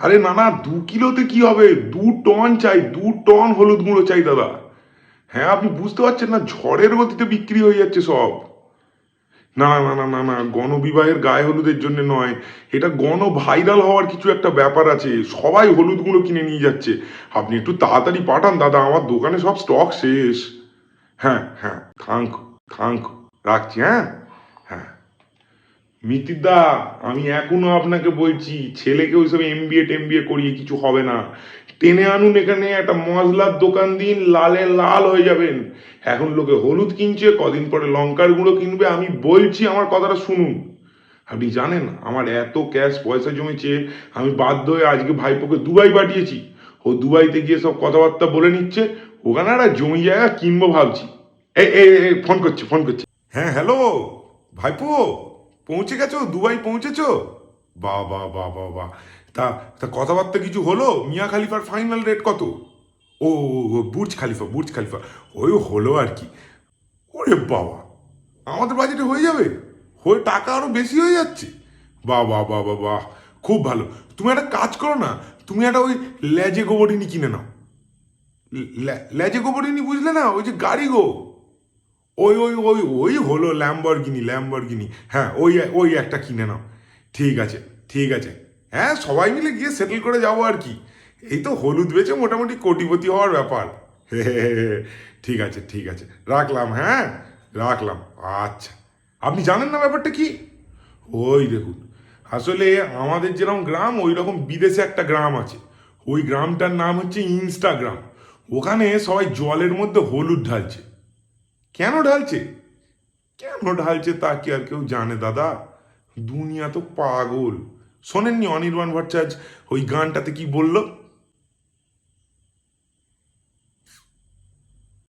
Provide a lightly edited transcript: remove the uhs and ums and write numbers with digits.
আরে না না, 2 কিলোতে কি হবে, 2 টন চাই, 2 টন হলুদ গুঁড়ো চাই দাদা। হ্যাঁ, আপনি বুঝতে পারছেন না, ঝড়ের গতিতে বিক্রি হয়ে যাচ্ছে সব। না না না না না, গণবিবাহের গায়ে হলুদের জন্য নয়, এটা গণ ভাইরাল হওয়ার কিছু একটা ব্যাপার আছে, সবাই হলুদ গুঁড়ো কিনে নিয়ে যাচ্ছে। আপনি একটু তাড়াতাড়ি পাঠান দাদা, আমার দোকানে সব স্টক শেষ। হ্যাঁ হ্যাঁ, থাঙ্ক থাঙ্ক, রাখছি, হ্যাঁ হ্যাঁ। মিতিরদা, আমি এখনো আপনাকে বলছি, ছেলেকে ওইসব এমবিএ টেমবিএ করিয়ে কিছু হবে না। টেনে আনুন এখানে একটা মশলার দোকান দিন, লালে লাল হয়ে যাবেন। এখন লোকে হলুদ কিনছে, কদিন পরে লঙ্কার গুঁড়ো কিনবে। আমি বলছি, আমার কথাটা শুনুন। আপনি জানেন আমার এত ক্যাশ পয়সা জমেছে, আমি বাধ্য হয়ে আজকে ভাইপোকে দুবাই পাঠিয়েছি। ও দুবাইতে গিয়ে সব কথাবার্তা বলে নিচ্ছে, ওখানে একটা জমি জায়গা কিনবো ভাবছি। এই এই এই, ফোন করছি ফোন করছি। হ্যাঁ হ্যালো, ভাইপো, পৌঁছে গেছো, দুবাই পৌঁছেছো? বাহ বাহ বাহ বাহ বাহ। তা তা কথাবার্তা কিছু হলো? মিয়া খালিফার ফাইনাল রেট কত? ও ও, ও, বুর্জ খালিফা, বুর্জ খালিফা। ওই হলো আর কি। ওরে বাবা, আমাদের বাজেটে হয়ে যাবে? হয়ে টাকা আরো বেশি হয়ে যাচ্ছে। বাহ বাহ বাহ বাহ বাহ, খুব ভালো। তুমি একটা কাজ করো না, তুমি একটা ওই লেজে গোবরিনি কিনে নাও। লেজে গোবরিনি, বুঝলে না, ওই যে গাড়ি গো। ওই ওই ওই ওই হলো ল্যাম্বরগিনি, ল্যাম্বরগিনি। হ্যাঁ, ওই ওই একটা কিনে নাও। ঠিক আছে, ঠিক আছে। হ্যাঁ, সবাই মিলে গিয়ে সেটেল করে যাবো আর কি। এই তো হলুদ বেচে মোটামুটি কোটিপতি হওয়ার ব্যাপার। হে হে হে হে। ঠিক আছে ঠিক আছে, রাখলাম, হ্যাঁ রাখলাম। আচ্ছা, আপনি জানেন না ব্যাপারটা কি? ওই দেখুন, আসলে আমাদের যেরকম গ্রাম, ওই রকম বিদেশে একটা গ্রাম আছে। ওই গ্রামটার নাম হচ্ছে ইনস্টাগ্রাম। ওখানে সবাই জলের মধ্যে হলুদ ঢালছে। কেন ঢালছে? কেন ঢালছে তা কি আর কেউ জানে দাদা? দুনিয়া তো পাগল। শোনেননি অনির্বাণ ভট্টাচার্য ওই গানটাতে কি বললো?